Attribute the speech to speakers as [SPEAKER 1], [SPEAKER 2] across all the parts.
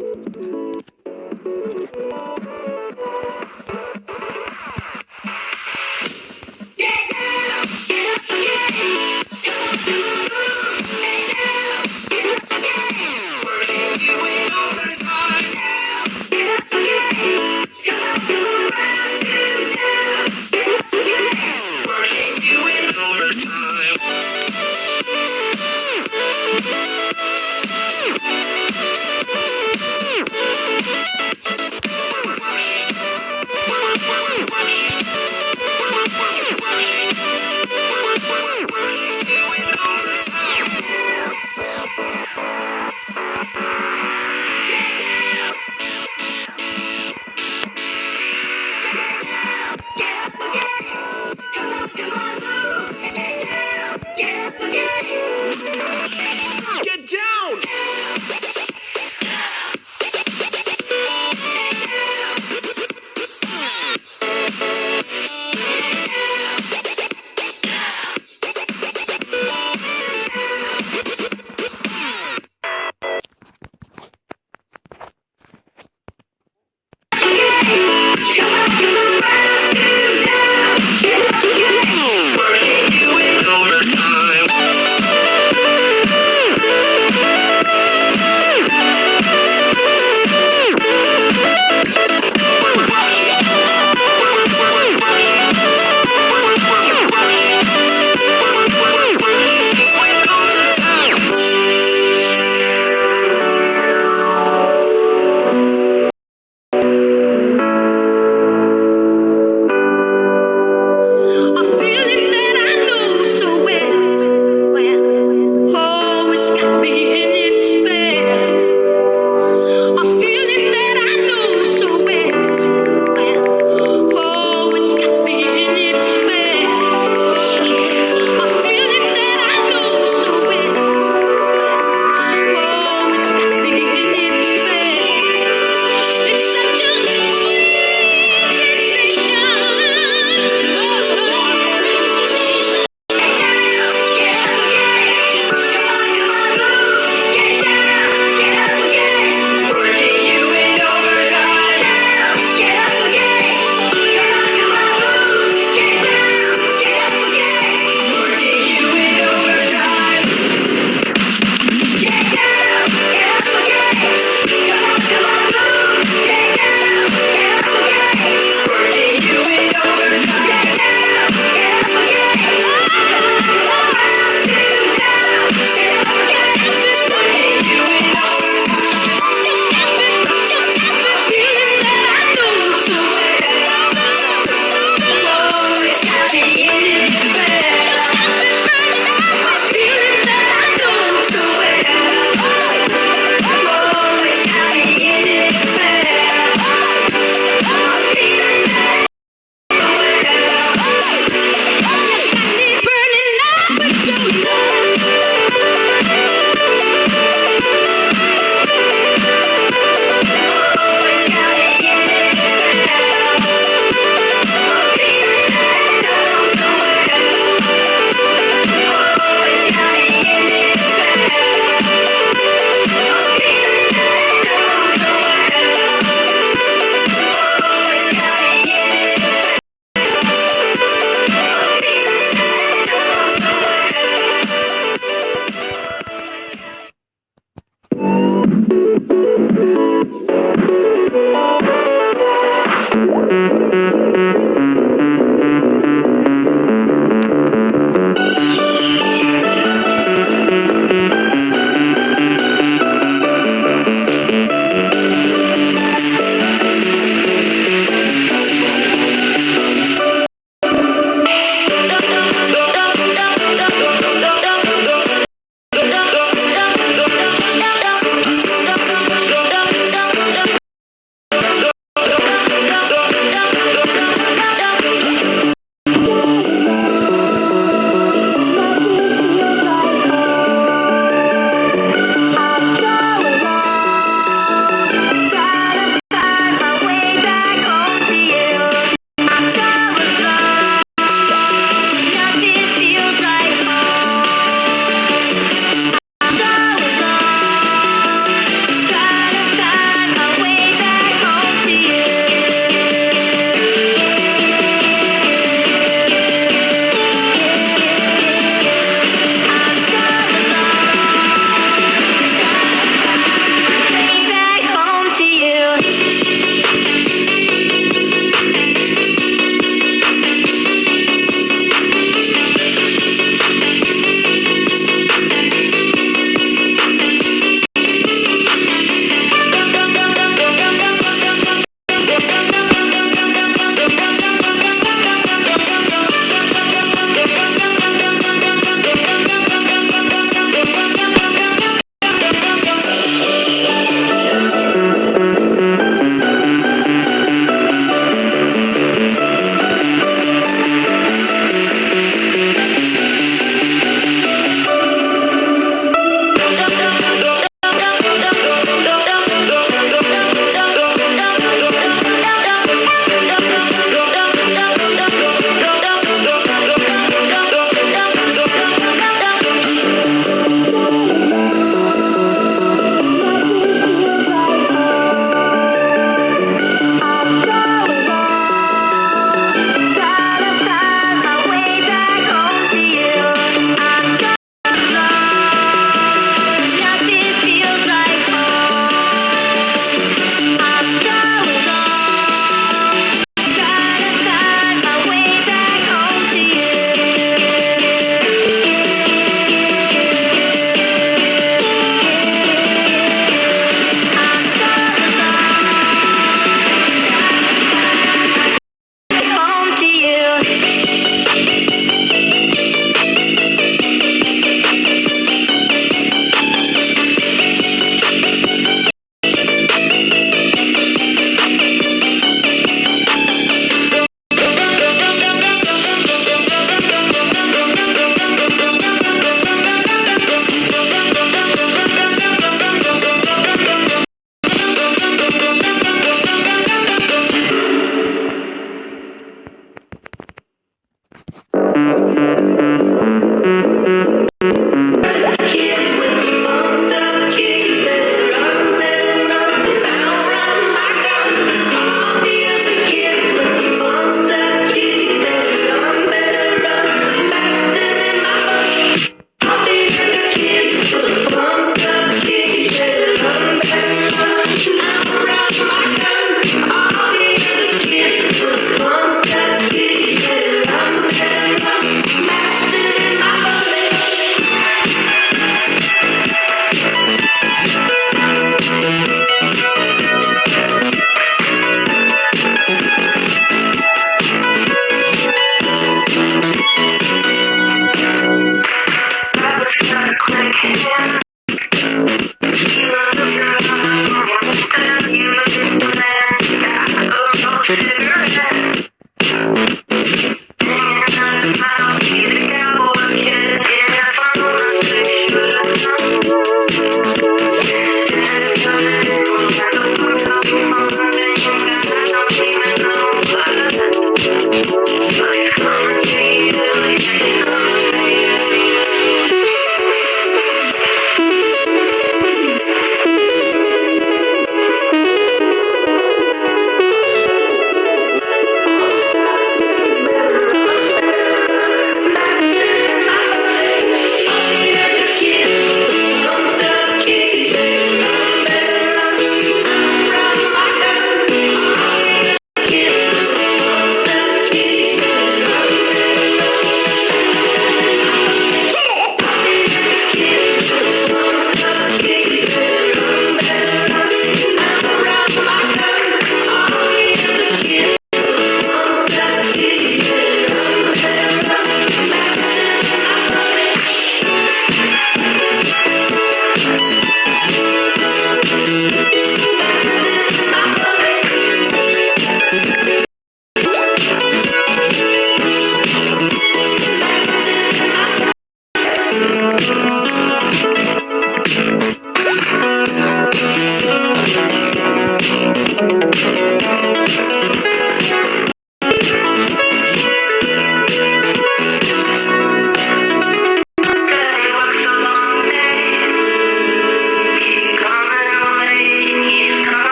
[SPEAKER 1] Yeah!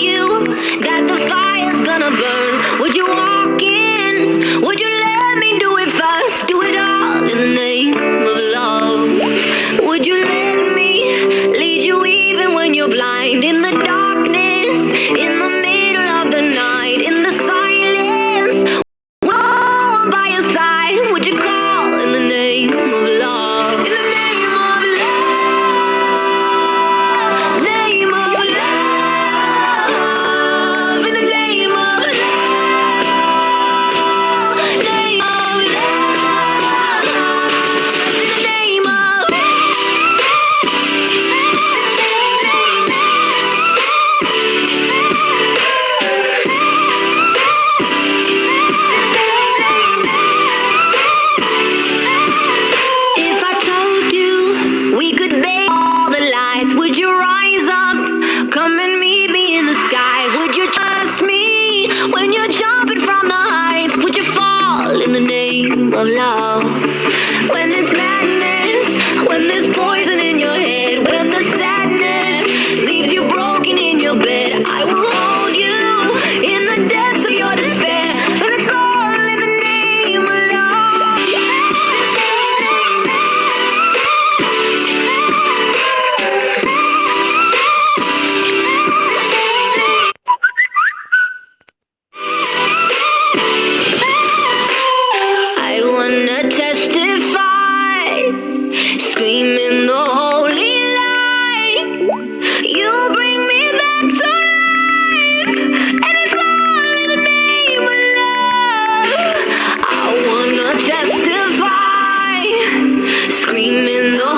[SPEAKER 1] you that the fire's gonna burn? Would you walk in? Would you let me do it first? Do it all in the name of love. Would you let me lead you even when you're blind? In the darkness, in the middle of the night, in the silence, whoa, by your side. Would you call in the name of love? In the name of love, name of love, in the name of love, name of love, in the name of If I told you we could make all the lights, would you rise up, come and meet me in the sky? Would you trust me when you're jumping from the heights? Would you fall in the name of love? When there's madness, when there's poison in your head, when the sadness leaves you broken in your bed, I will hold you in the depths of your despair, and it's all in the name of love. I wanna testify, screaming the holy light. You bring me back to life, and it's all in the name of love. I wanna testify, screaming the